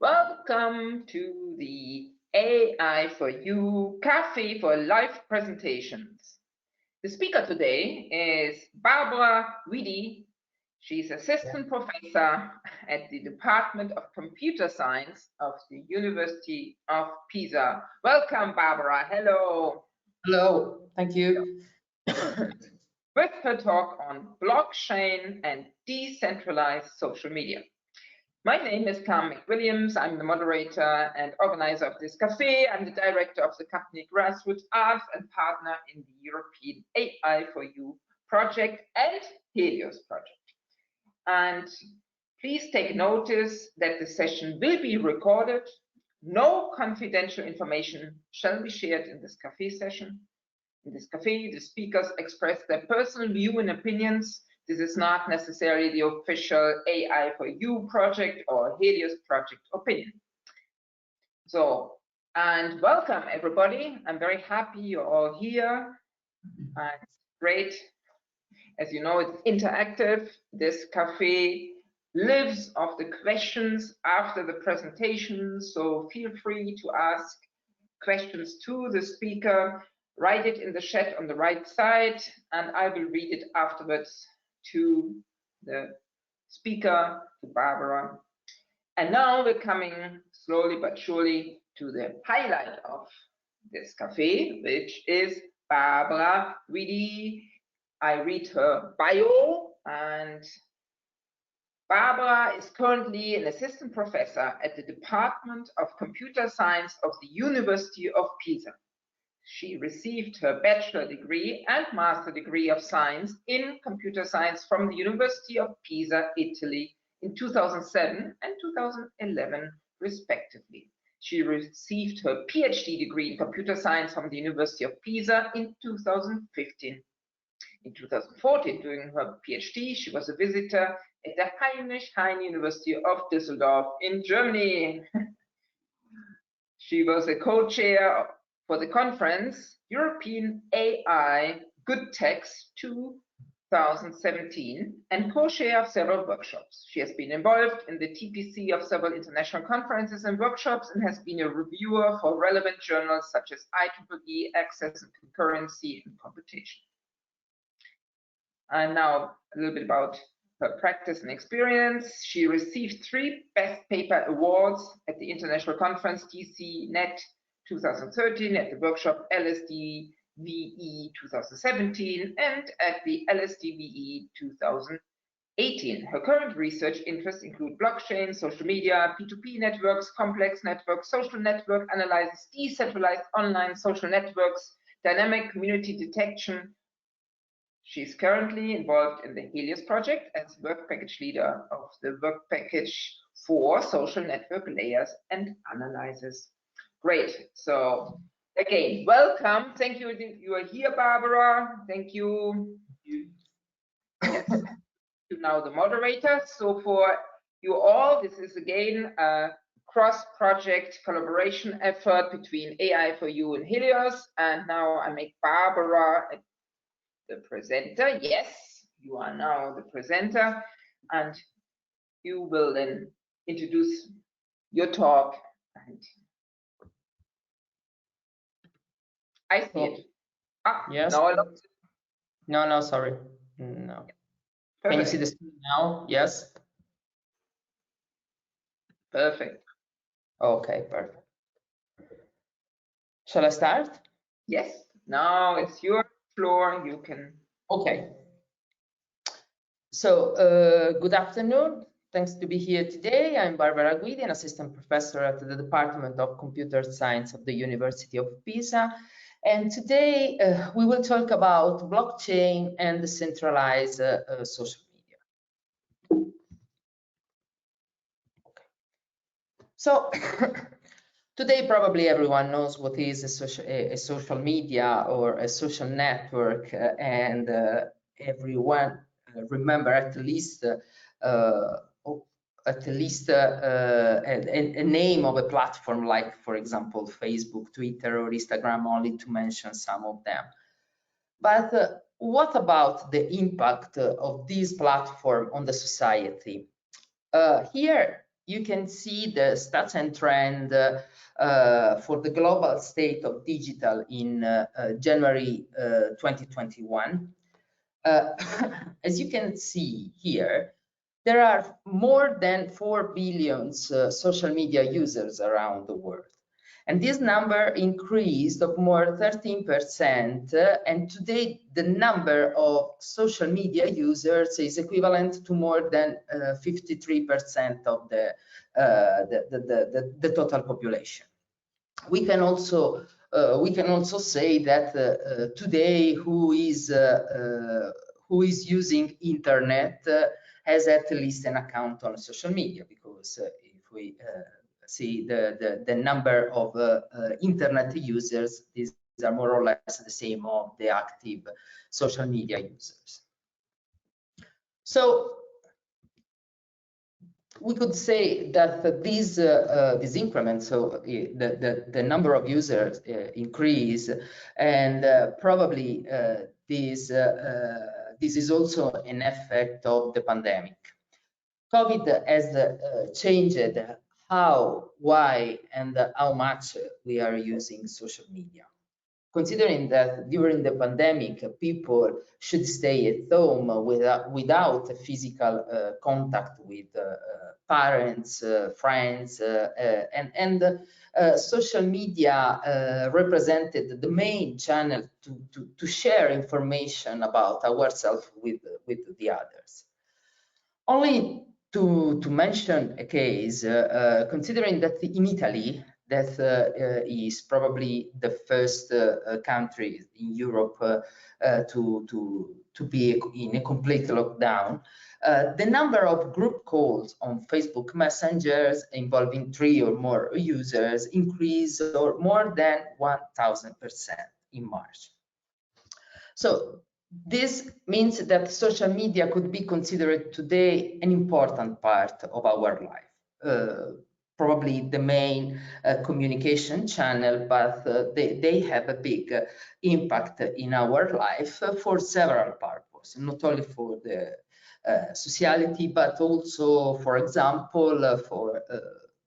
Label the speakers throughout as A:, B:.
A: Welcome to the AI for You Cafe for Live Presentations. The speaker today is Barbara Guidi. She's assistant professor at the Department of Computer Science of the University of Pisa. Welcome, Barbara. Hello.
B: Hello, thank you.
A: With her talk on blockchain and decentralized social media. My name is Carmen McWilliams. I'm the moderator and organizer of this cafe. I'm the director of the company Grassroots Arts and partner in the European AI for You project and Helios project. And please take notice that the session will be recorded. No confidential information shall be shared in this cafe session. In this cafe, the speakers express their personal view and opinions. This is not necessarily the official AI for You project or Helios project opinion. So, and welcome everybody. I'm very happy you're all here. And great. As you know, it's interactive. This cafe lives off the questions after the presentation. So feel free to ask questions to the speaker. Write it in the chat on the right side, and I will read it afterwards to the speaker, to Barbara. And now we're coming slowly but surely to the highlight of this cafe, which is Barbara Guidi. I read her bio, and Barbara is currently an assistant professor at the Department of Computer Science of the University of Pisa. She received her bachelor degree and master degree of science in computer science from the University of Pisa, Italy in 2007 and 2011, respectively. She received her PhD degree in computer science from the University of Pisa in 2015. In 2014, during her PhD, she was a visitor at the Heinrich Heine University of Düsseldorf in Germany. She was a co-chair for the conference European AI Good Text 2017 and co-chair of several workshops. She has been involved in the TPC of several international conferences and workshops and has been a reviewer for relevant journals such as IEEE, Access and Concurrency and Computation. And now a little bit about her practice and experience. She received 3 Best Paper Awards at the international conference DCNet 2013, at the workshop LSDVE 2017, and at the LSDVE 2018. Her current research interests include blockchain, social media, P2P networks, complex networks, social network analysis, decentralized online social networks, dynamic community detection. She's currently involved in the Helios project as work package leader of the work package for social network layers and analysis. Great. So again, welcome. Thank you. You are here, Barbara. Thank you. Yes. Now the moderator. So for you all, this is again a cross-project collaboration effort between AI for You and Helios. And now I make Barbara the presenter. Yes, you are now the presenter, and you will then introduce your talk. And I see it. Ah,
B: yes. No, sorry. No. Perfect. Can you see the screen now? Yes.
A: Perfect.
B: Okay, perfect. Shall I start?
A: Yes. Now it's your floor. You can.
B: Okay. So good afternoon. Thanks to be here today. I'm Barbara Guidi, an assistant professor at the Department of Computer Science of the University of Pisa. And today we will talk about blockchain and decentralized social media. Okay. So today probably everyone knows what is a social media or a social network, and everyone remember at least a name of a platform like, for example, Facebook, Twitter, or Instagram, only to mention some of them. But what about the impact of this platform on the society? Here you can see the stats and trend for the global state of digital in January 2021. As you can see here, there are more than 4 billion social media users around the world. And this number increased of more 13%. And today, the number of social media users is equivalent to more than 53% of the total population. We can also say that today, who is using internet has at least an account on social media, because if we see the number of internet users, these are more or less the same of the active social media users. So we could say that these increments, so the number of users increase, and probably this is also an effect of the pandemic. COVID has changed how, why, and how much we are using social media. Considering that during the pandemic, people should stay at home without physical contact with parents, friends, and social media represented the main channel to share information about ourselves with the others. Only to mention a case, considering that in Italy, that is probably the first country in Europe to be in a complete lockdown, the number of group calls on Facebook messengers involving 3 or more users increased more than 1,000% in March. So this means that social media could be considered today an important part of our life. Probably the main communication channel, but they have a big impact in our life for several purposes, not only for the sociality, but also, for example, for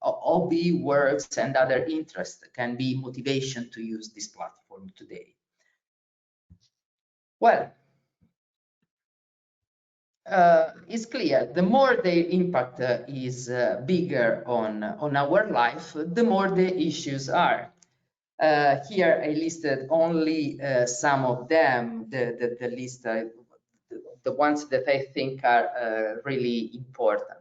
B: hobby, works, and other interests can be motivation to use this platform today. Well, it's clear, the more the impact is bigger on our life, the more the issues are. Here I listed only some of them, the list, the ones that I think are really important.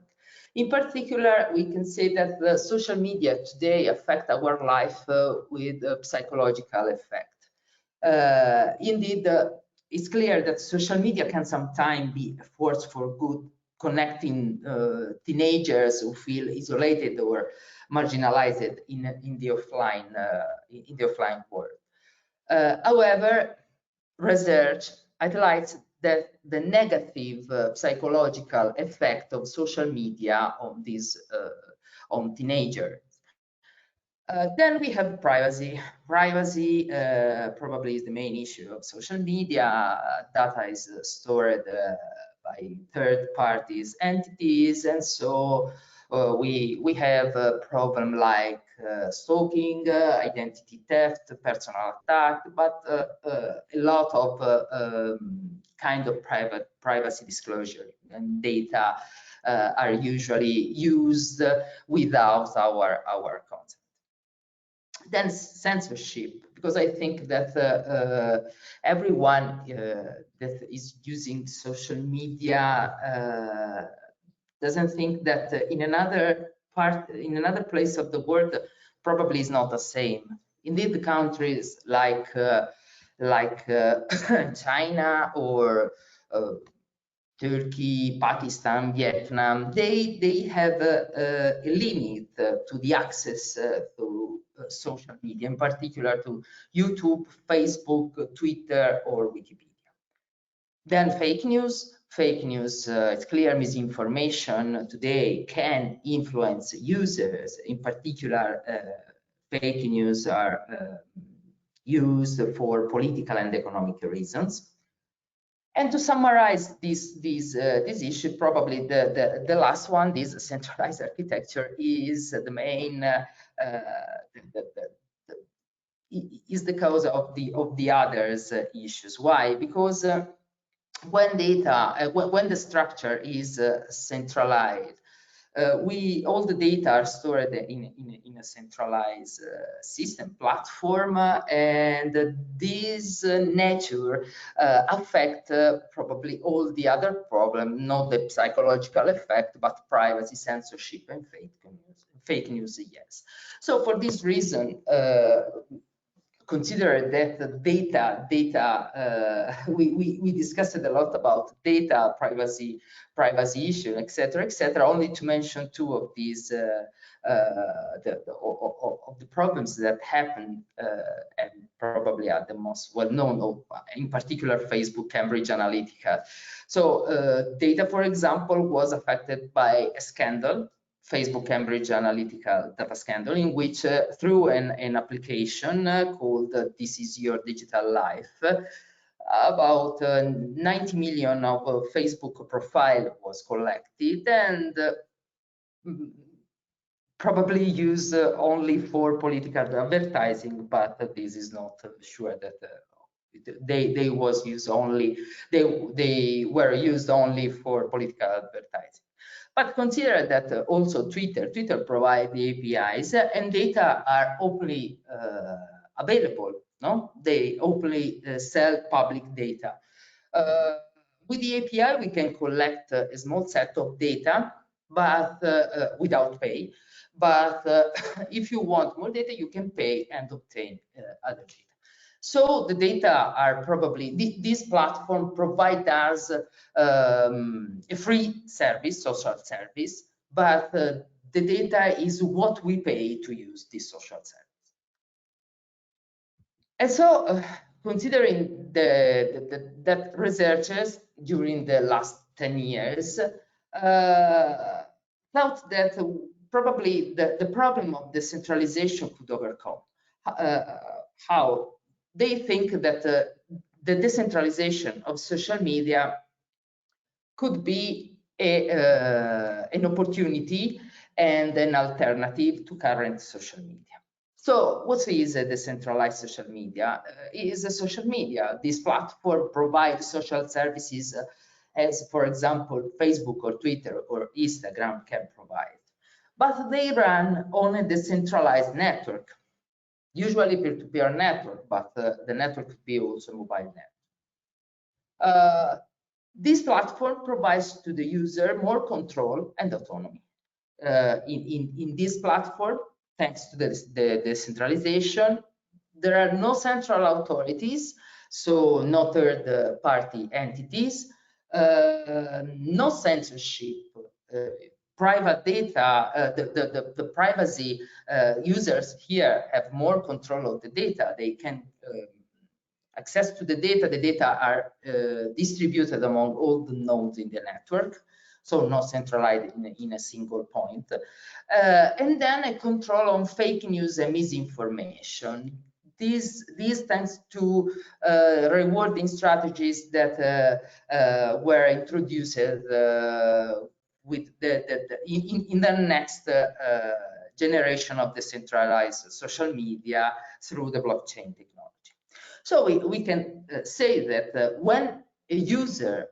B: In particular, we can say that the social media today affect our life with a psychological effect. Indeed, it's clear that social media can sometimes be a force for good, connecting teenagers who feel isolated or marginalized in the offline world. However, research highlights that the negative psychological effect of social media on on teenagers. Then we have privacy. Privacy probably is the main issue of social media. Data is stored by third parties entities, and so we have a problem like stalking, identity theft, personal attack, but a lot of kind of privacy disclosure, and data are usually used without our consent. Then censorship, because I think that everyone that is using social media doesn't think that in another place of the world probably is not the same. Indeed, the countries like China or Turkey, Pakistan, Vietnam, they have a limit to the access to social media, in particular to YouTube, Facebook, Twitter, or Wikipedia. Then fake news. Fake news, it's clear misinformation today can influence users. In particular, fake news are used for political and economic reasons. And to summarize this issue, probably the last one, this centralized architecture, is the main is the cause of the others issues. Why? Because when the structure is centralized, all the data are stored in a centralized system platform, and this nature affect probably all the other problems, not the psychological effect, but privacy, censorship, and fake news. Yes. So for this reason, consider that we discussed a lot about data privacy issue, etc., etc. Only to mention two of these of the problems that happen and probably are the most well known, in particular Facebook Cambridge Analytica. So data, for example, was affected by a scandal, Facebook Cambridge Analytica data scandal, in which through an application called This Is Your Digital Life, about 90 million of Facebook profile was collected and probably used only for political advertising, but this is not sure that they were used only for political advertising. But consider that also Twitter provide the APIs and data are openly available. No, they openly sell public data. With the API, we can collect a small set of data, but without pay. But if you want more data, you can pay and obtain other data. So the data are probably, this platform provide us a free service, social service, but the data is what we pay to use this social service. And so considering that researchers during the last 10 years thought that probably the problem of decentralization could overcome. How? They think that the decentralization of social media could be an opportunity and an alternative to current social media. So what is a decentralized social media? Is a social media. This platform provides social services as, for example, Facebook or Twitter or Instagram can provide. But they run on a decentralized network, usually peer-to-peer network, but the network could be also mobile network. This platform provides to the user more control and autonomy. In this platform, thanks to the decentralization, there are no central authorities, so no third-party entities, no censorship, private data, the privacy users here have more control of the data. They can access to the data are distributed among all the nodes in the network, so not centralized in a single point. And then a control on fake news and misinformation. These thanks to rewarding strategies that were introduced with in the next generation of decentralized social media through the blockchain technology. So we can say that when a user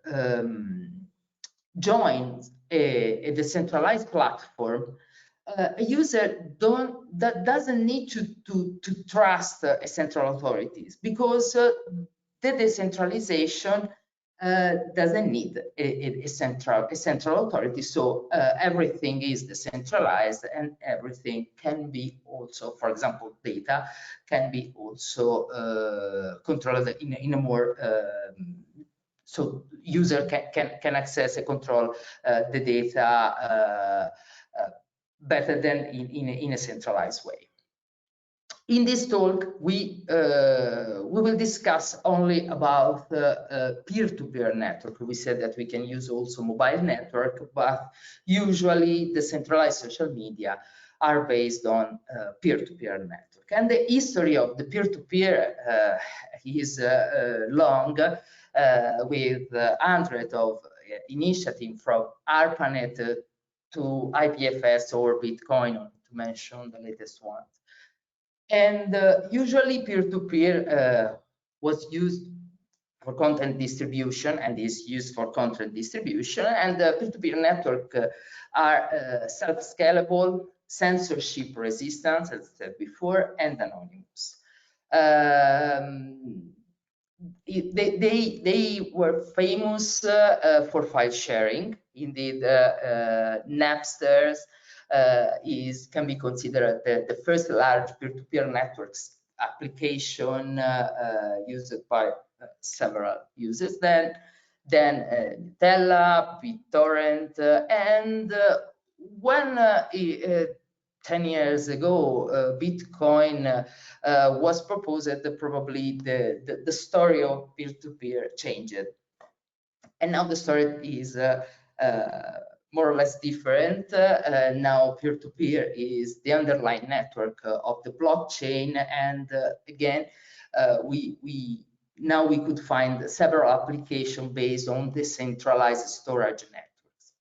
B: joins a decentralized platform, a user doesn't need to trust central authorities, because the decentralization doesn't need a central authority. So everything is decentralized, and everything can be also, for example, data can be also controlled in a more so user can access and control the data better than in a centralized way. In this talk, we will discuss only about peer-to-peer network. We said that we can use also mobile network, but usually the centralized social media are based on peer-to-peer network. network. And the history of the peer-to-peer is long, with hundreds of initiatives from ARPANET to IPFS or Bitcoin, to mention the latest ones. And usually peer-to-peer was used for content distribution and is used for content distribution. And the peer-to-peer network are self-scalable, censorship resistant, as I said before, and anonymous. They were famous for file sharing. Indeed, Napster can be considered the first large peer-to-peer networks application used by several users. Then Tella, BitTorrent, and when 10 years ago, Bitcoin was proposed, probably the story of peer-to-peer changed. And now the story is more or less different. Now peer-to-peer is the underlying network of the blockchain. And again, now we could find several applications based on decentralized storage networks.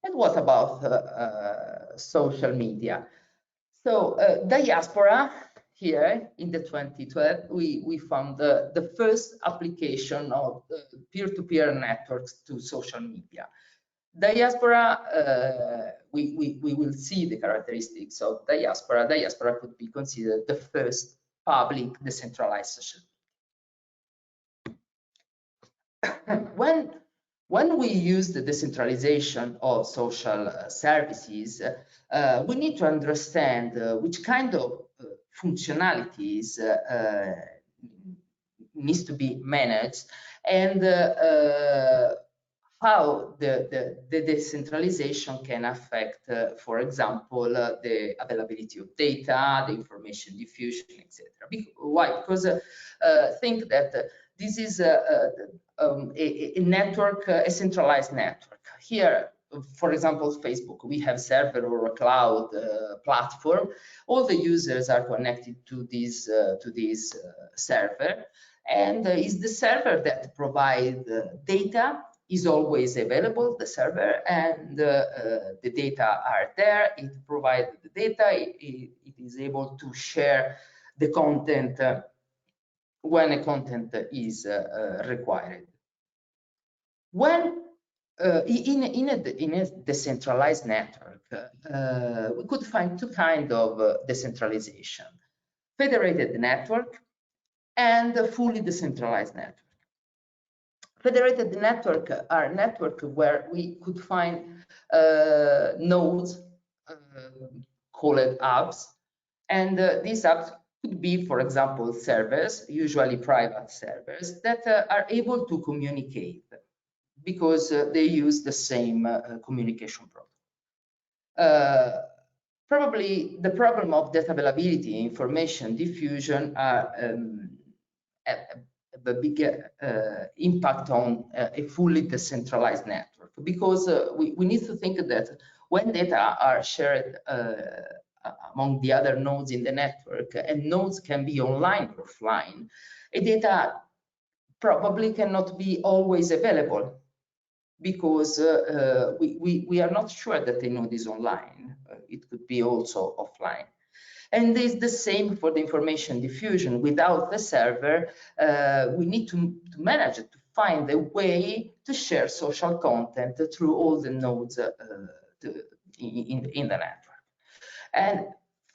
B: And what about social media? So diaspora, here in the 2012, we found the first application of peer-to-peer networks to social media. Diaspora, we will see the characteristics of diaspora. Diaspora could be considered the first public decentralized social media. When we use the decentralization of social services, we need to understand which kind of functionalities needs to be managed, and how the decentralization can affect, for example, the availability of data, the information diffusion, etc. Why? Because think that this is a network, a centralized network. Here, for example, Facebook, we have server or a cloud platform. All the users are connected to this server, and is the server that provides data, is always available, the server, and the data are there. It provides the data. It is able to share the content when a content is required. When in a decentralized network, we could find two kinds of decentralization: federated network and a fully decentralized network. Federated network are networks where we could find nodes called hubs, and these hubs could be, for example, servers, usually private servers, that are able to communicate because they use the same communication protocol. Probably the problem of data availability, information diffusion are a big impact on a fully decentralized network, because we need to think that when data are shared among the other nodes in the network, and nodes can be online or offline, a data probably cannot be always available, because we are not sure that the node is online. It could be also offline. And it's the same for the information diffusion. Without the server, we need to manage it, to find a way to share social content through all the nodes in the network. And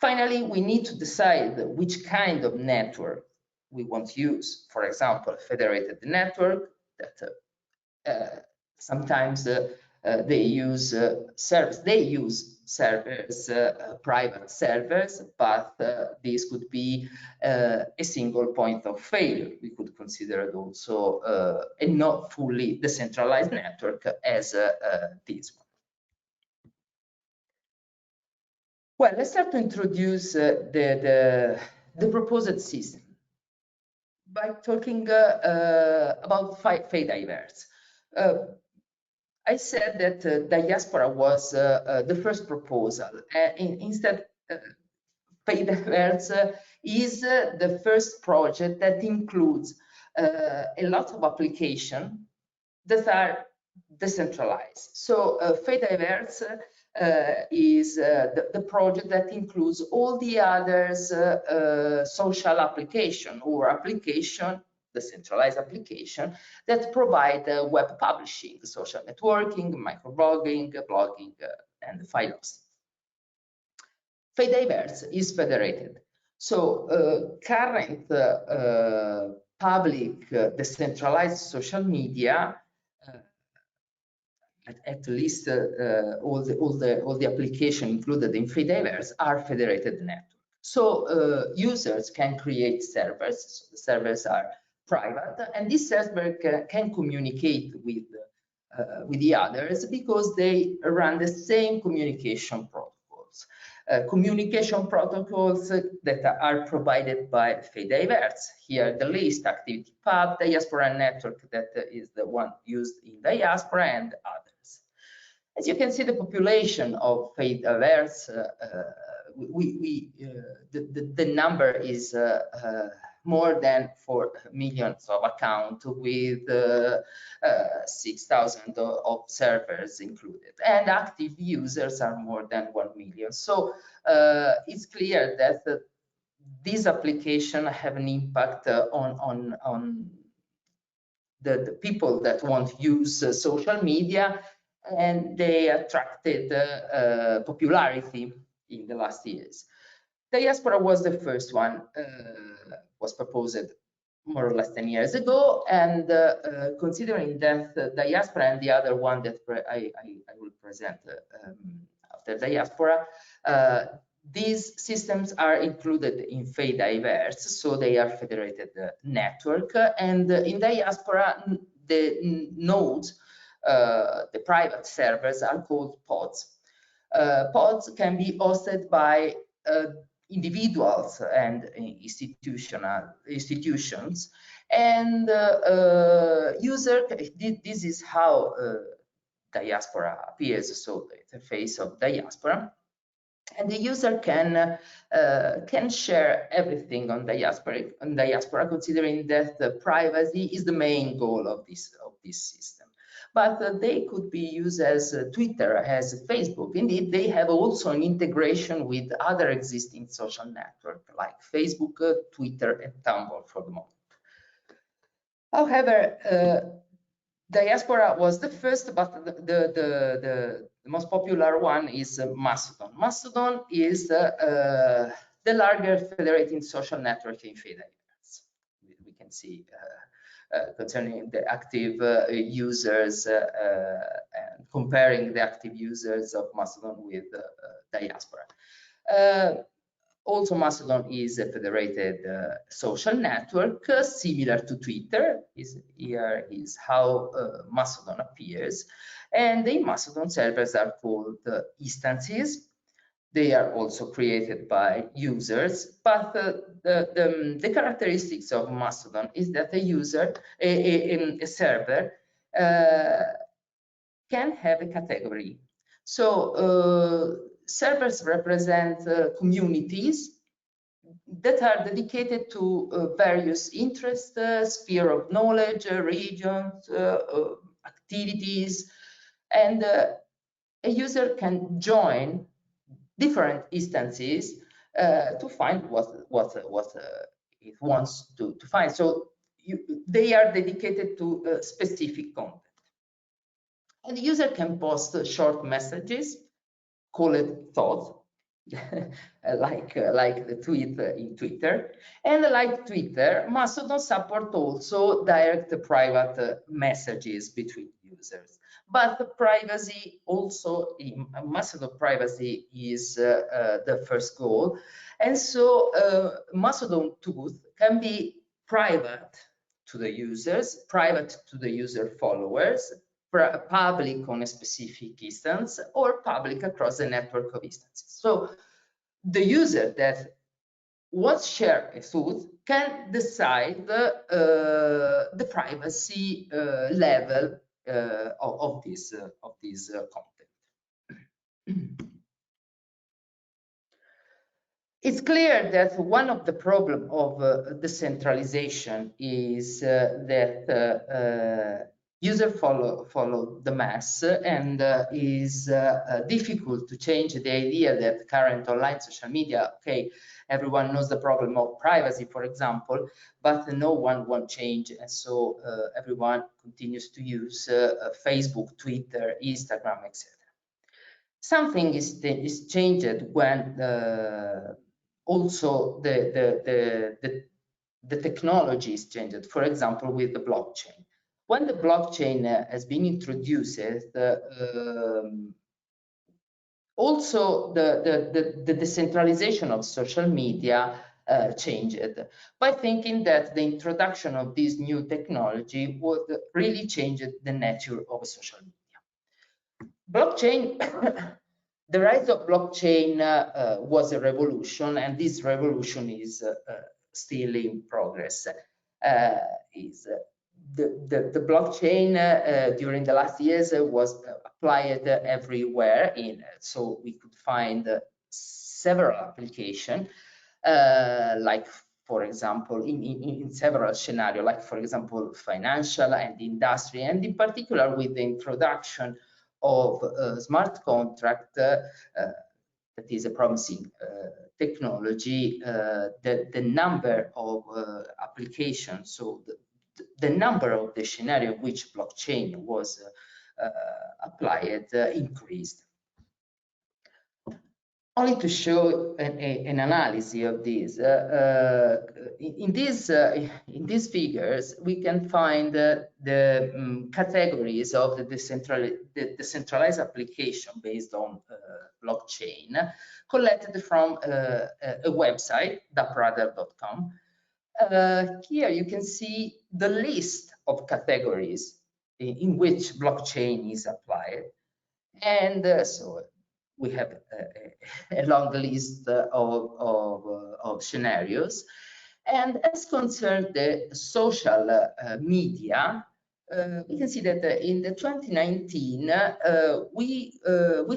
B: finally, we need to decide which kind of network we want to use. For example, a federated network that sometimes they use servers. They use servers, private servers, but this could be a single point of failure. We could consider it also a not fully decentralized network as this one. Well, let's start to introduce the proposed system by talking about Fediverse. I said that diaspora was the first proposal. Instead, Fediverse is the first project that includes a lot of applications that are decentralized. So Fediverse is the project that includes all the others social application or application, decentralized application that provide web publishing, social networking, microblogging, blogging, and file hosting. Fediverse is federated. So current public decentralized social media, at least all the application included in Fediverse are federated network. So users can create servers. So the servers are private, and this server can communicate with the others because they run the same communication protocols. Communication protocols that are provided by Fediverse. Here the list: ActivityPub, Diaspora Network, that is the one used in Diaspora, and others. As you can see, the population of Fediverse, the number is more than 4 million of accounts with 6,000 of servers included, and active users are more than 1 million. So it's clear that these applications have an impact on the people that want to use social media, and they attracted popularity in the last years. Diaspora was the first one, was proposed more or less 10 years ago, and considering that Diaspora and the other one that I will present after Diaspora, these systems are included in Fediverse, so they are federated network, and in Diaspora, the nodes, the private servers, are called pods. Pods can be hosted by individuals and institutions, and this is how Diaspora appears, so the interface of Diaspora. And the user can share everything on Diaspora, considering that the privacy is the main goal of this system. But they could be used as Twitter, as Facebook. Indeed, they have also an integration with other existing social networks like Facebook, Twitter, and Tumblr for the moment. However, Diaspora was the first, but the most popular one is Mastodon. Mastodon is the largest federating social network in Fediverse. We can see concerning the active users and comparing the active users of Mastodon with Diaspora. Also, Mastodon is a federated social network, similar to Twitter. Here is how Mastodon appears. And the Mastodon servers are called instances. They are also created by users, but the characteristics of Mastodon is that a server can have a category. So servers represent communities that are dedicated to various interests, sphere of knowledge, regions, activities, and a user can join different instances to find what it wants to find. So they are dedicated to specific content. And the user can post short messages, called thoughts, like the tweet in Twitter. And like Twitter, Mastodon support also direct private messages between users. But the privacy also, in Mastodon privacy is the first goal. And so Mastodon tools can be private to the users, private to the user followers, public on a specific instance, or public across the network of instances. So the user that wants to share a thought can decide the privacy level of this content. It's clear that one of the problems of decentralization is that user follow the mass, and is difficult to change the idea that current online social media, okay, everyone knows the problem of privacy, for example, but no one wants change, and so everyone continues to use Facebook, Twitter, Instagram, etc. Something is changed when also the technology is changed. For example, with the blockchain. When the blockchain has been introduced, also the decentralization of social media changed by thinking that the introduction of this new technology would really change the nature of social media. Blockchain, the rise of blockchain was a revolution, and this revolution is still in progress. The blockchain during the last years was applied everywhere, so we could find several applications, like, for example, in several scenarios, like, for example, financial and industry, and in particular with the introduction of smart contract, that is a promising technology. The number of applications, so the number of the scenario in which blockchain was applied increased. Only to show an analysis of this, in these figures, we can find the categories of the decentralized application based on blockchain collected from a website, daprother.com. Here you can see the list of categories in which blockchain is applied, and so we have a long list of scenarios. And as concerns the social media, we can see that in the 2019 we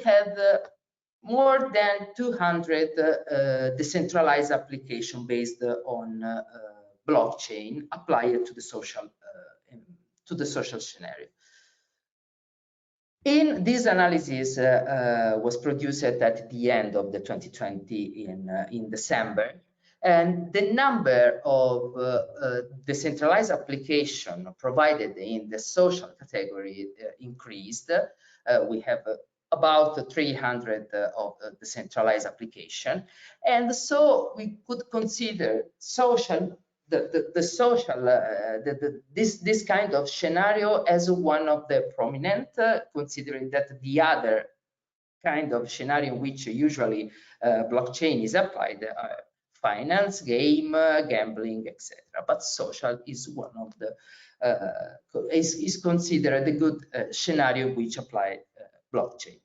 B: had more than 200 decentralized applications based on blockchain applied to the social scenario. In this analysis was produced at the end of the 2020 in December, and the number of decentralized application provided in the social category increased. We have about 300 of decentralized application, and so we could consider social this kind of scenario as one of the prominent, considering that the other kind of scenario in which usually blockchain is applied are finance, game, gambling, etc. But social is one of the is considered a good scenario which apply blockchain.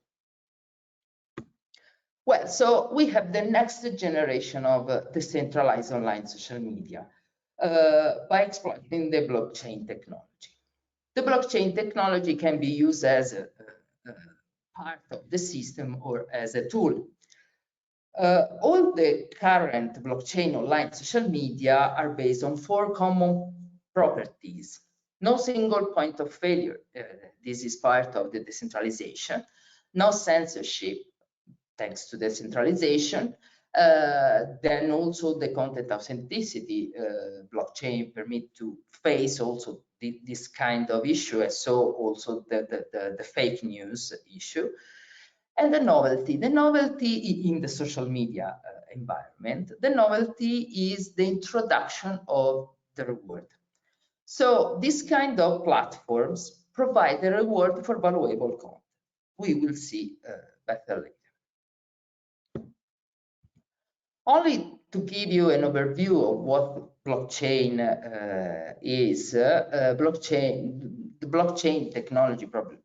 B: Well, so we have the next generation of decentralized online social media. By exploiting the blockchain technology. The blockchain technology can be used as a part of the system or as a tool. All the current blockchain online social media are based on 4 common properties. No single point of failure. This is part of the decentralization. No censorship, thanks to decentralization. Then also the content authenticity, blockchain permit to face also this kind of issue, and so also the fake news issue. And the novelty in the social media environment, the novelty is the introduction of the reward. So this kind of platforms provide the reward for valuable content. We will see better later. Only to give you an overview of what blockchain is, the blockchain technology probably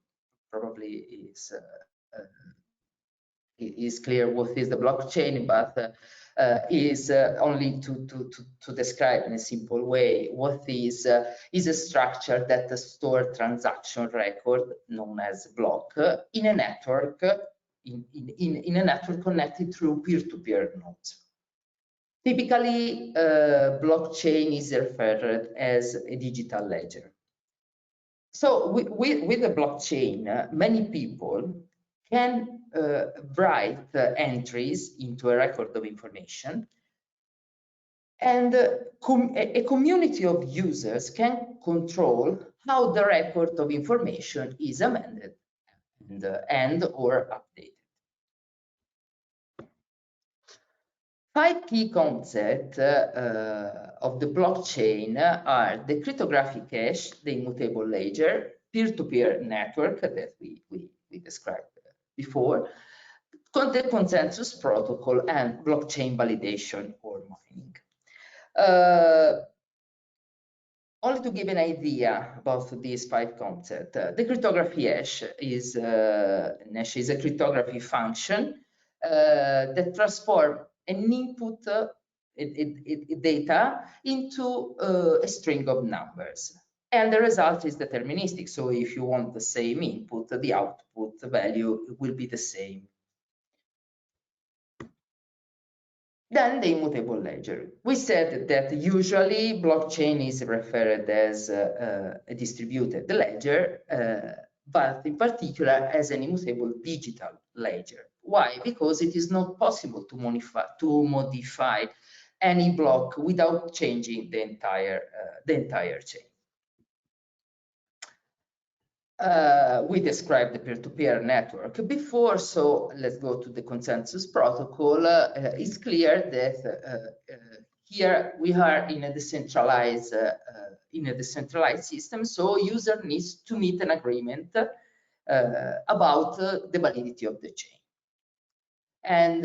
B: is clear what is the blockchain, but is only to describe in a simple way what is a structure that stores transaction record known as block in a network in a network connected through peer-to-peer nodes. Typically, blockchain is referred as a digital ledger. So with the blockchain, many people can write entries into a record of information, and a community of users can control how the record of information is amended and or updated. 5 key concepts of the blockchain are the cryptographic hash, the immutable ledger, peer-to-peer network that we described before, the consensus protocol, and blockchain validation or mining. Only to give an idea about these 5 concepts, the cryptography hash is a cryptography function that transforms an input data into a string of numbers. And the result is deterministic. So if you want the same input, the output value will be the same. Then the immutable ledger. We said that usually blockchain is referred as a distributed ledger, but in particular as an immutable digital ledger. Why? Because it is not possible to modify any block without changing the entire chain. We described the peer-to-peer network before, so let's go to the consensus protocol. It's clear that here we are in a decentralized system, so user needs to meet an agreement about the validity of the chain. And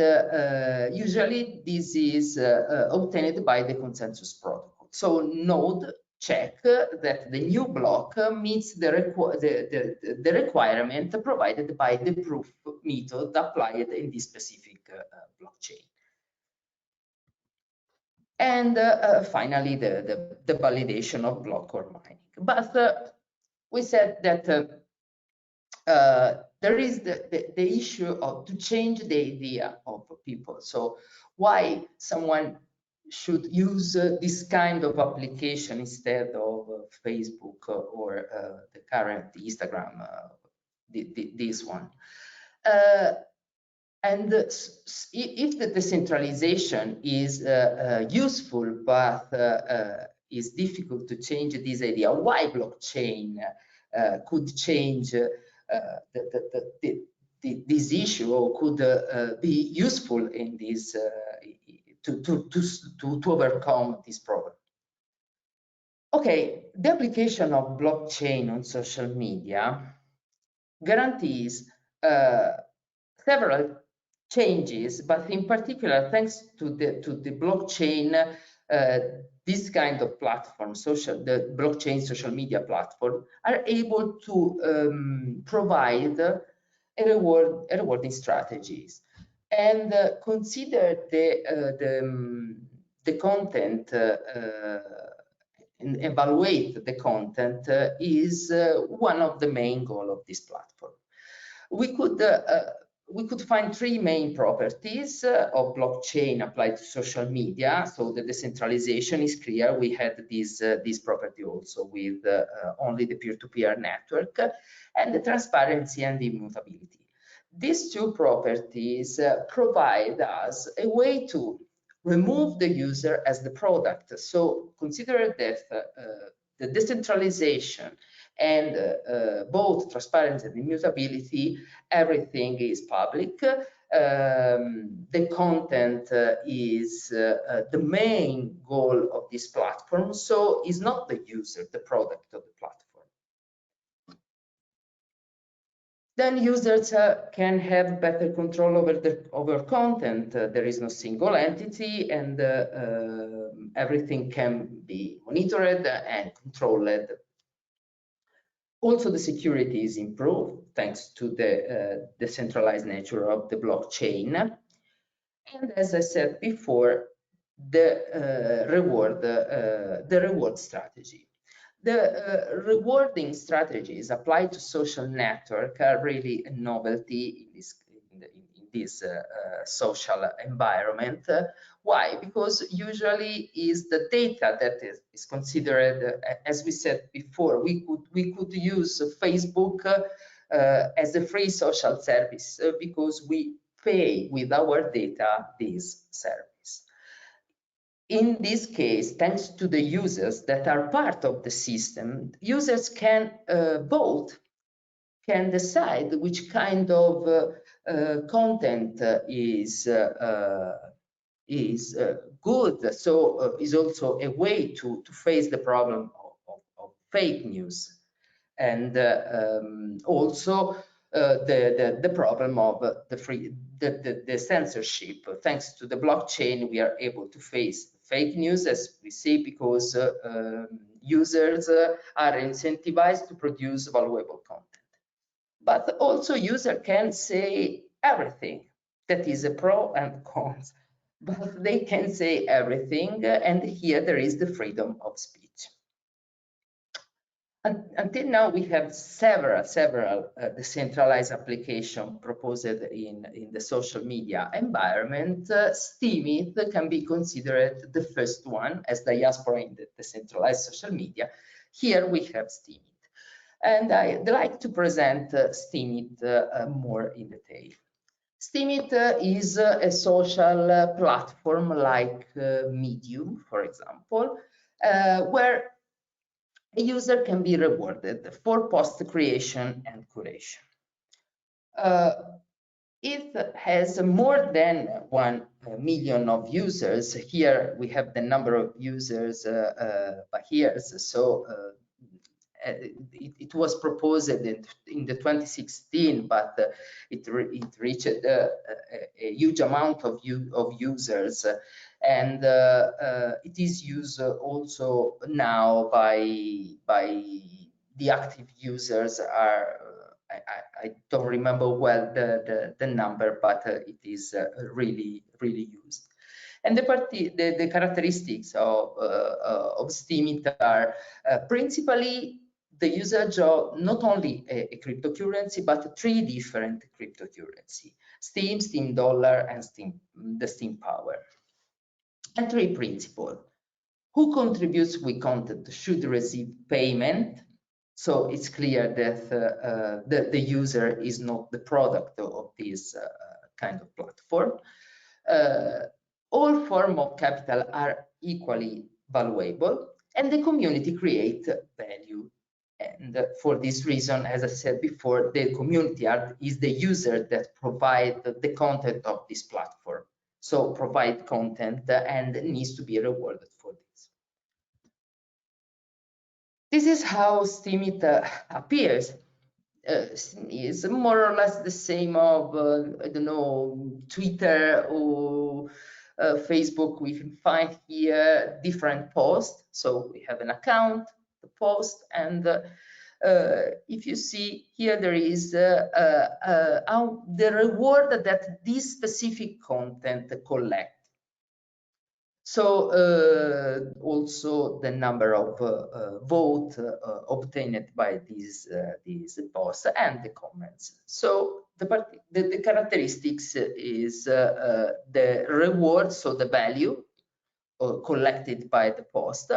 B: usually this is obtained by the consensus protocol. So node check that the new block meets the requirement provided by the proof method applied in this specific blockchain. And finally, the validation of block or mining. But we said that there is the issue of to change the idea of people. So why someone should use this kind of application instead of Facebook or the current Instagram, this one. And if the decentralization is useful, but is difficult to change this idea, why blockchain could change this issue or could be useful in this to overcome this problem. Okay, the application of blockchain on social media guarantees several changes, but in particular, thanks to the blockchain, this kind of platform, the blockchain social media platform, are able to provide a rewarding strategies and consider the content and evaluate the content is one of the main goals of this platform. We could find 3 main properties of blockchain applied to social media. So the decentralization is clear. We had this property also with only the peer-to-peer network, and the transparency and the immutability. These 2 properties provide us a way to remove the user as the product. So consider that the decentralization and both transparency and immutability, everything is public. The content is the main goal of this platform, so it's not the user, the product of the platform. Then users can have better control over content. There is no single entity, and everything can be monitored and controlled. Also, the security is improved thanks to the decentralized nature of the blockchain. And as I said before, the reward strategy. The rewarding strategies applied to social network are really a novelty in this social environment. Why? Because usually is the data that is considered, as we said before, we could use Facebook as a free social service because we pay with our data this service. In this case, thanks to the users that are part of the system, users can vote, can decide which kind of content is good. So is also a way to face the problem of fake news, and also the problem of the censorship. Thanks to the blockchain, we are able to face fake news, as we see, because users are incentivized to produce valuable content. But also user can say everything. That is a pro and cons, but they can say everything, and here there is the freedom of speech. Until now, we have several decentralized applications proposed in the social media environment. Steemit can be considered the first one as diaspora in the decentralized social media. Here we have Steemit. And I'd like to present Steemit more in detail. Steemit is a social platform like Medium, for example, where a user can be rewarded for post creation and curation. It has more than 1 million of users. Here we have the number of users by years. So it was proposed in the 2016, but it reached a huge amount of users, and it is used also now by the active users. I don't remember well the number, but it is really used. And the characteristics of Steemit are principally the usage of not only a cryptocurrency, but 3 different cryptocurrency: Steem, Steem Dollar, and the Steem Power. And 3 principles. Who contributes with content should receive payment. So it's clear that the user is not the product of this kind of platform. All forms of capital are equally valuable, and the community creates value. And for this reason, as I said before, the community is the user that provide the content of this platform. So provide content and needs to be rewarded for this. This is how Steemit appears. Is more or less the same of, I don't know, Twitter or Facebook. We can find here different posts. So we have an account, the post, and if you see here, there is the reward that this specific content collects. So also the number of votes obtained by these posts and the comments. So the characteristics is the reward, so the value collected by the post,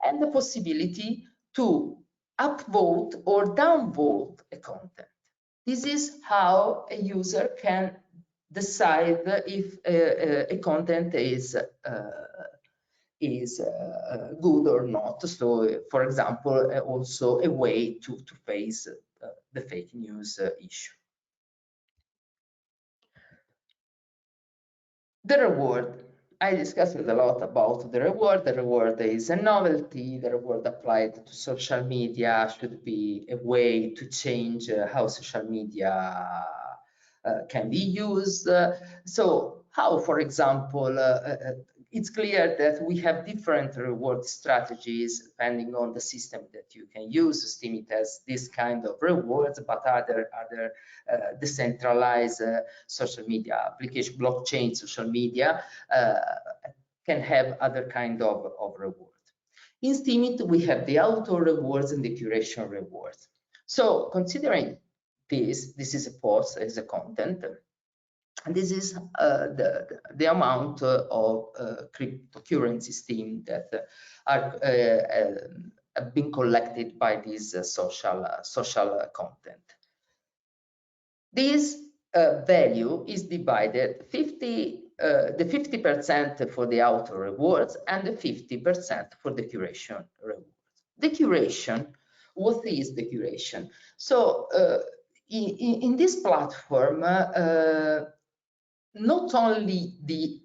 B: and the possibility to upvote or downvote a content. This is how a user can decide if a content is good or not. So, for example, also a way to face the fake news issue. The reward. I discussed a lot about the reward. The reward is a novelty. The reward applied to social media should be a way to change how social media can be used. So how, for example, it's clear that we have different reward strategies depending on the system that you can use. Steemit has this kind of rewards, but other decentralized social media application, blockchain social media can have other kind of rewards. In Steemit, we have the auto rewards and the curation rewards. So considering this is a post, is a content. And this is the amount of cryptocurrency steam that have been collected by this social content. This value is divided the 50% for the author rewards and the 50% for the curation rewards. The curation, what is the curation? So in this platform, not only the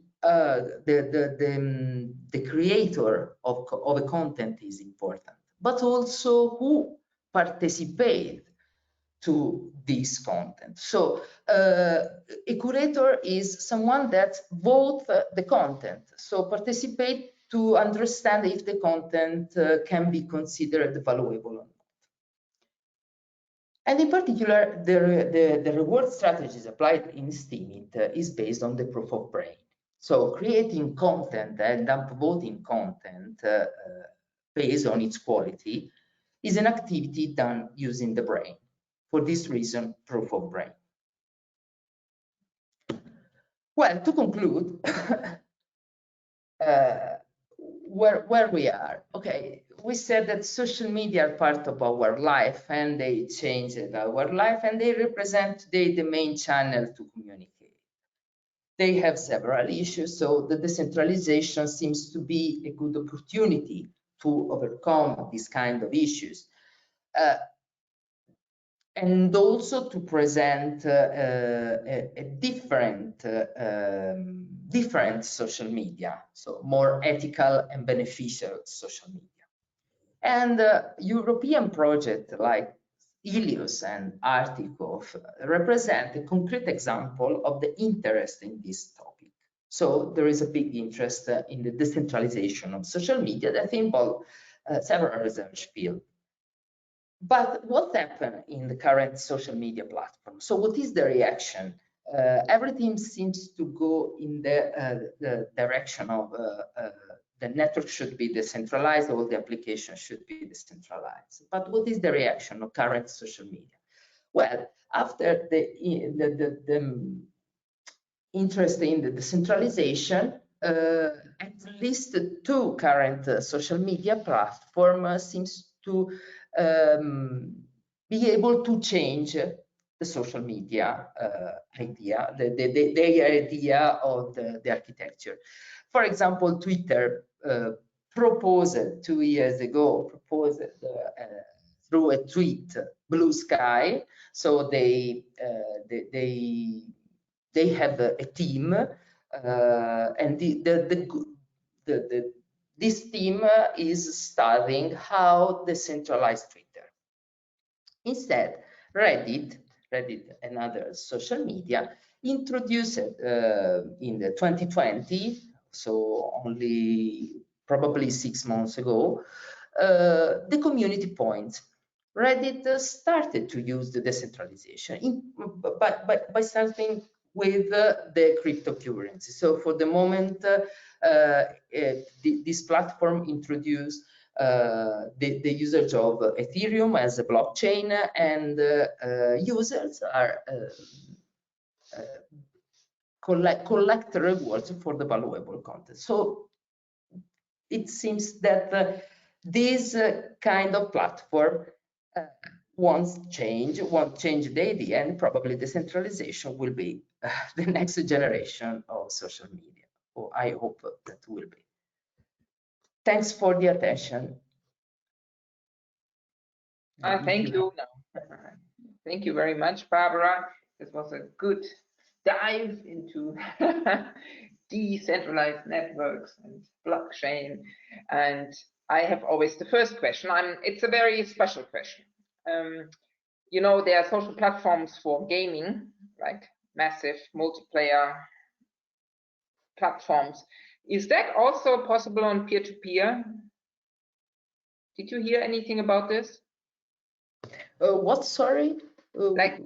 B: creator of a content is important, but also who participate to this content. So a curator is someone that votes the content, so participate to understand if the content can be considered valuable or not. And in particular, the reward strategies applied in Steemit is based on the proof of brain. So creating content and upvoting content based on its quality is an activity done using the brain. For this reason, proof of brain. Well, to conclude, where we are. Okay, we said that social media are part of our life and they changed our life and they represent today the main channel to communicate. They have several issues, so the decentralization seems to be a good opportunity to overcome these kind of issues. And also to present a different social media, so more ethical and beneficial social media. And European projects like Ilios and Artikov represent a concrete example of the interest in this topic. So there is a big interest in the decentralization of social media that involve several research fields. But what happened in the current social media platform? So what is the reaction? Everything seems to go in the direction of the network should be decentralized, all the applications should be decentralized. But what is the reaction of current social media? Well, after the interest in the decentralization, at least two current social media platforms seems to be able to change the social media idea, their idea of the architecture. For example, Twitter proposed 2 years ago, through a tweet, blue sky. So they have a team, and this team is studying how decentralized Twitter. Instead, Reddit, another social media, introduced in the 2020, so only probably 6 months ago, the community points. Reddit started to use the decentralization by starting with the cryptocurrency. So for the moment, this platform introduced the usage of Ethereum as a blockchain, and users are collect rewards for the valuable content. So it seems that this kind of platform won't change the idea, and probably decentralization will be the next generation of social media. Or I hope that will be. Thanks for the attention.
A: Thank you. Thank you very much, Barbara. This was a good dive into decentralized networks and blockchain. And I have always the first question. It's a very special question. You know, there are social platforms for gaming, like massive multiplayer platforms. Is that also possible on peer-to-peer? Did you hear anything about this?
B: What, sorry?
A: Like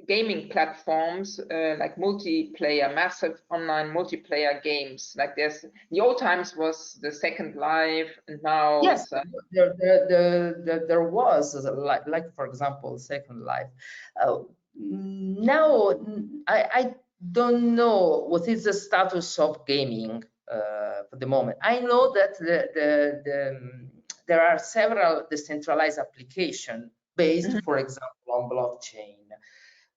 A: gaming platforms, like multiplayer, massive online multiplayer games. Like there's, the old times was the Second Life, and now
B: yes, there was like for example Second Life. Now I don't know what is the status of gaming for the moment. I know that there are several decentralized applications based, for example, on blockchain,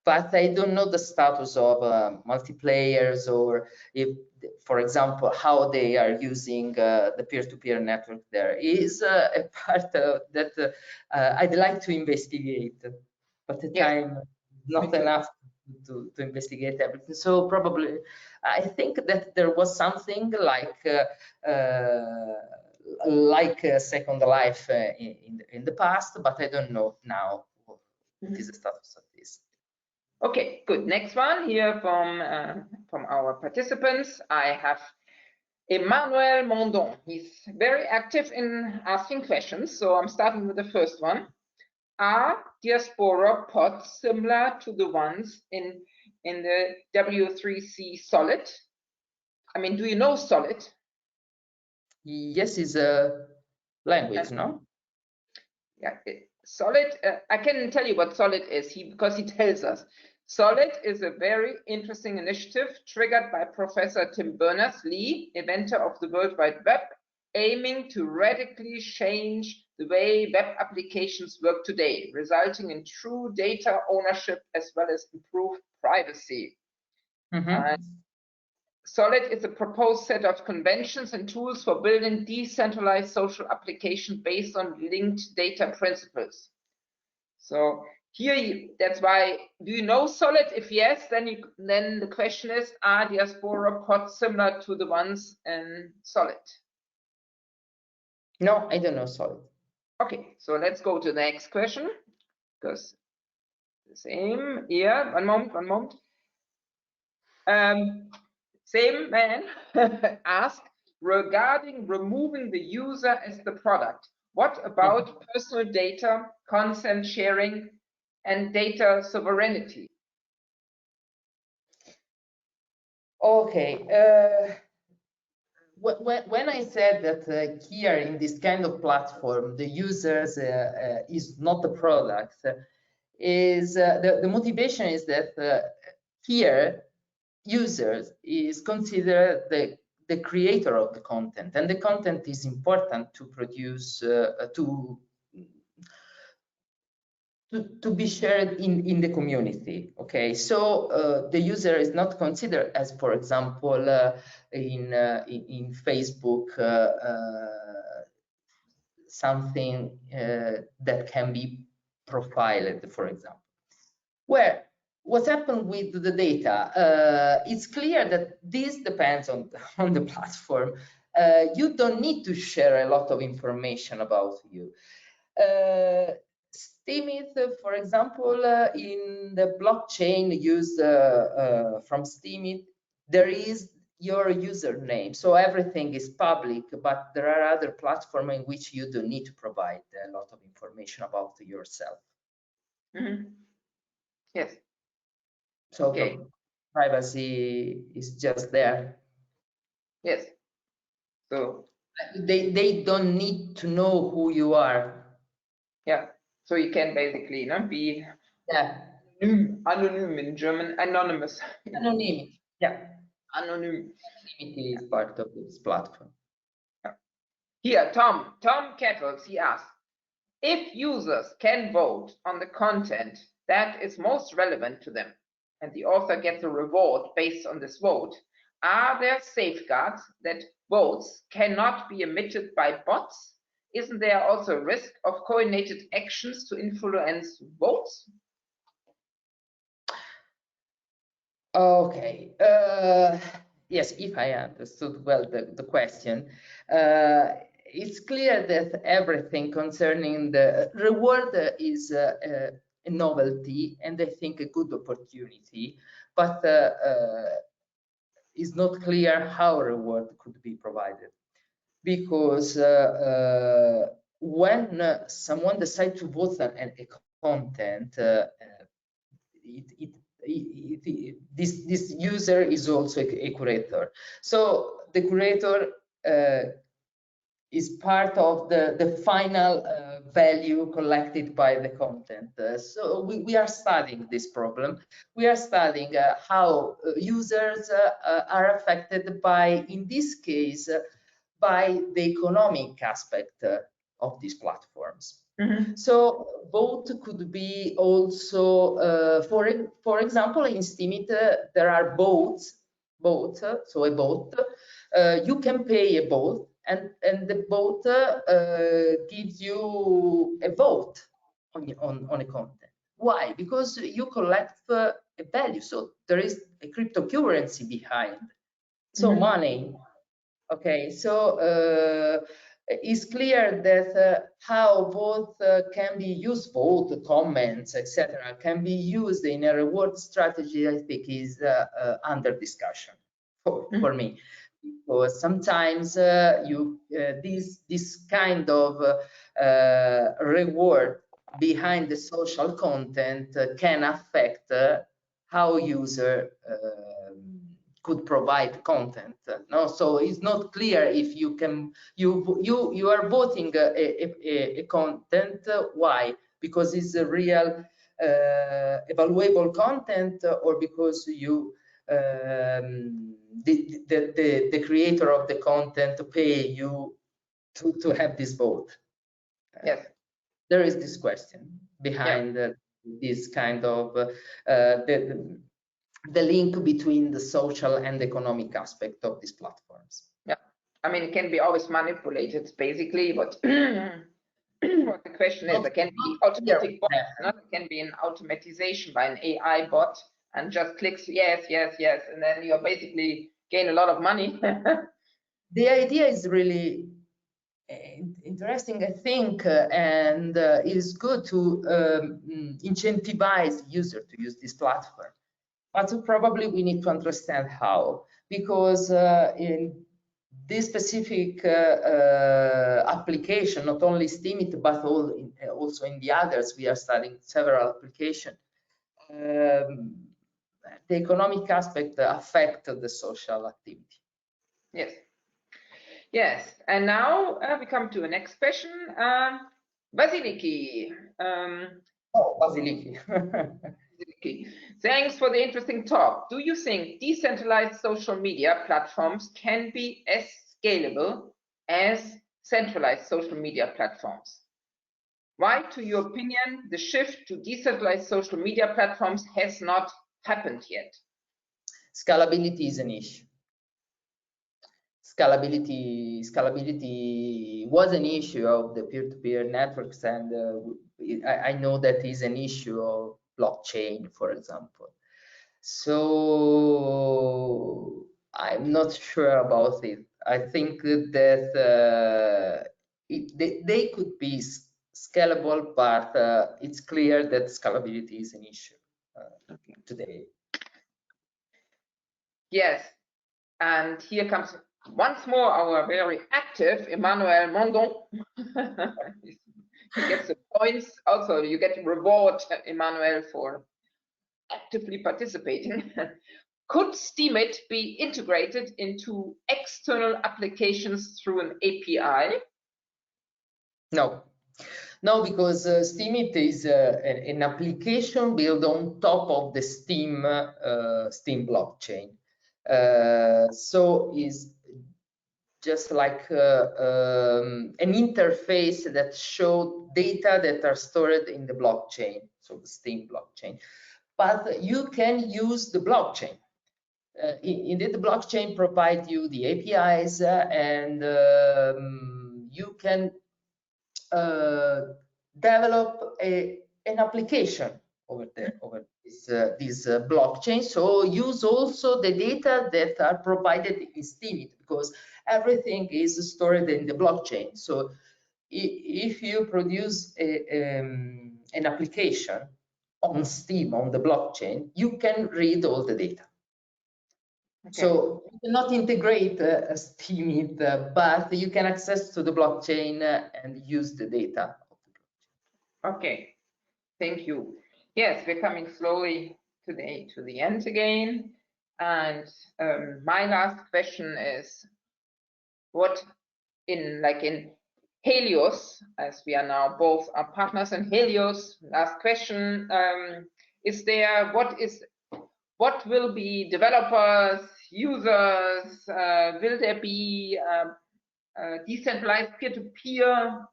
B: but I don't know the status of multiplayers, or if, for example, how they are using the peer-to-peer network. There is a part that I'd like to investigate, but the time not enough to investigate everything. So probably, I think that there was something like Second Life in the past, but I don't know now what is the status of this.
A: Okay, good. Next one here from our participants. I have Emmanuel Mondon. He's very active in asking questions, so I'm starting with the first one. Are diaspora pods similar to the ones in the W3C Solid? I mean, do you know Solid?
B: Yes, it's a language, no?
A: Yeah, Solid. I can tell you what Solid is because he tells us. Solid is a very interesting initiative triggered by Professor Tim Berners-Lee, inventor of the World Wide Web, aiming to radically change the way web applications work today, resulting in true data ownership as well as improved privacy. Solid is a proposed set of conventions and tools for building decentralized social applications based on linked data principles. So here, that's why, do you know Solid? If yes, then the question is, are diaspora pods similar to the ones in Solid?
B: No, I don't know Solid.
A: Okay, so let's go to the next question, because the same here. One moment. Same man asked, regarding removing the user as the product, what about personal data, consent sharing, and data sovereignty?
B: Okay. When I said that here in this kind of platform, the users is not the product, is the motivation is that here users is considered the creator of the content, and the content is important to produce to be shared in the community. Okay, so the user is not considered as, for example, in Facebook, something that can be profiled, for example. Where what happened with the data? It's clear that this depends on the platform. You don't need to share a lot of information about you. Steemit, for example, in the blockchain used from Steemit, there is your username, so everything is public, but there are other platforms in which you don't need to provide a lot of information about yourself.
A: Yes.
B: So okay. Privacy is just there.
A: Yes. So
B: they don't need to know who you are.
A: Yeah. So you can basically be anonym in German, anonymous.
B: Anonymity. Yeah.
A: Anonym.
B: Anonymity is part of this platform.
A: Yeah. Here, Tom Kettles, he asks, if users can vote on the content that is most relevant to them, and the author gets a reward based on this vote, are there safeguards that votes cannot be emitted by bots? Isn't there also a risk of coordinated actions to influence votes?
B: Okay. Yes, if I understood well the question, it's clear that everything concerning the reward is a novelty, and I think a good opportunity, but it's not clear how reward could be provided, because when someone decides to vote on a content, this user is also a curator. So the curator is part of the final value collected by the content. So we are studying this problem. We are studying how users are affected by, in this case, by the economic aspect of these platforms.
A: Mm-hmm.
B: So both could be also, for example, in Steemit, there are boats, so a boat, you can pay a boat, and the boat gives you a vote on a content. Why? Because you collect a value, so there is a cryptocurrency behind, so
A: Mm-hmm.
B: money. Okay, so it's clear that how both can be used, both comments, etc., can be used in a reward strategy, I think is under discussion for me. Because sometimes this kind of reward behind the social content can affect how user could provide content. No, so it's not clear if you can you are voting a content. Why? Because it's a real evaluable content, or because you the creator of the content pay you to have this vote.
A: Yes.
B: There is this question behind this kind of the link between the social and economic aspect of these platforms.
A: Yeah, I mean, it can be always manipulated, basically, but what the question is, it can be automatic bot, it can be an automatization by an AI bot, and just clicks yes, yes, yes, and then you basically gain a lot of money.
B: The idea is really interesting, I think, and it is good to incentivize users to use this platform. But probably we need to understand how, because in this specific application, not only Steemit, but also in the others, we are studying several applications. The economic aspect affect the social activity.
A: Yes. Yes, and now we come to the next question. Vasiliki.
B: Vasiliki.
A: Thanks for the interesting talk. Do you think decentralized social media platforms can be as scalable as centralized social media platforms? Why, to your opinion, the shift to decentralized social media platforms has not happened yet?
B: Scalability is an issue. Scalability was an issue of the peer-to-peer networks, and I know that is an issue of blockchain, for example. So I'm not sure about it. I think that they could be scalable, but it's clear that scalability is an issue today.
A: Yes, and here comes once more our very active Emmanuel Mondon. He gets the points. Also, you get reward, Emmanuel, for actively participating. Could Steemit be integrated into external applications through an API?
B: No, because Steemit is an application built on top of the Steam blockchain. So is just like an interface that shows data that are stored in the blockchain, so the Steam blockchain. But you can use the blockchain. Indeed, the blockchain provides you the APIs, and you can develop an application over this blockchain. So use also the data that are provided in Steemit, because everything is stored in the blockchain. So if you produce an application on Steam, on the blockchain, you can read all the data. Okay. So you cannot integrate Steemit, but you can access to the blockchain and use the data.
A: Okay, thank you. Yes, we're coming slowly today to the end again. And my last question is, what in Helios, as we are now both are partners in Helios. Last question, what will be developers, users, will there be a decentralized peer-to-peer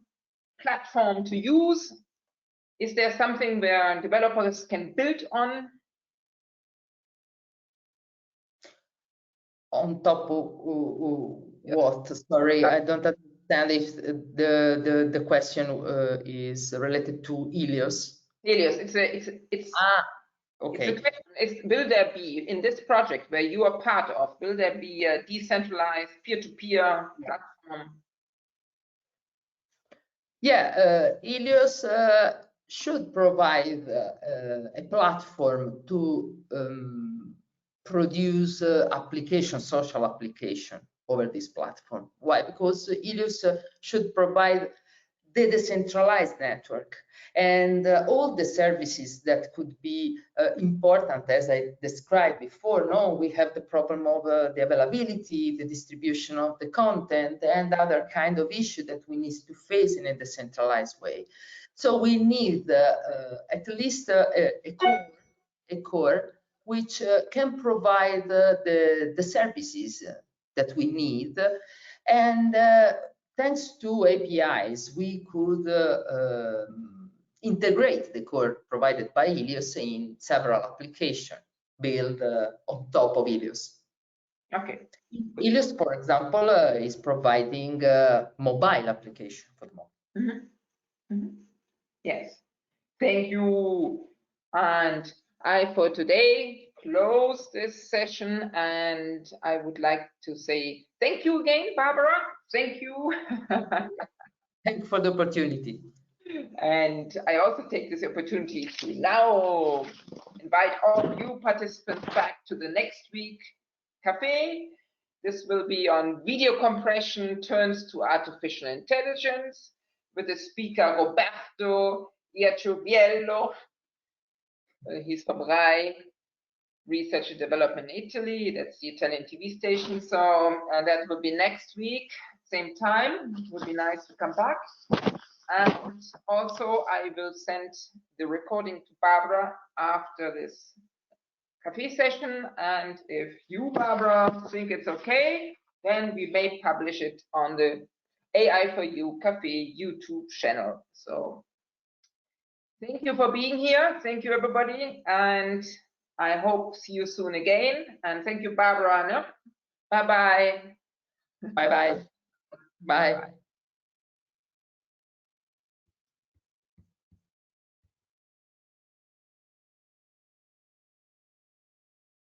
A: platform to use? Is there something where developers can build on?
B: On top of what? Sorry, I don't understand if the question is related to Helios.
A: Helios,
B: okay.
A: It's a question, will there be, in this project where you are part of, will there be a decentralized peer-to-peer platform?
B: Yeah, Helios should provide a platform to produce social application over this platform. Why? Because Helios should provide the decentralized network and all the services that could be important, as I described before. No, we have the problem of the availability, the distribution of the content, and other kind of issue that we need to face in a decentralized way. So we need at least a core which can provide the services that we need, and thanks to APIs, we could integrate the core provided by Helios in several applications built on top of Helios.
A: Okay.
B: Helios, for example, is providing mobile application for the moment.
A: Yes. Thank you. And I, for today, close this session, and I would like to say thank you again, Barbara. Thank you.
B: Thank you for the opportunity.
A: And I also take this opportunity to now invite all you participants back to the next week cafe. This will be on video compression turns to artificial intelligence with the speaker Roberto Iacioviello. He's from RAI, Research and Development Italy. That's the Italian TV station. So that will be next week, same time. It would be nice to come back. And also I will send the recording to Barbara after this cafe session. And if you, Barbara, think it's okay, then we may publish it on the AI for You Cafe YouTube channel. So thank you for being here. Thank you, everybody. And I hope see you soon again. And thank you, Barbara. Bye-bye.
B: Bye-bye. Bye.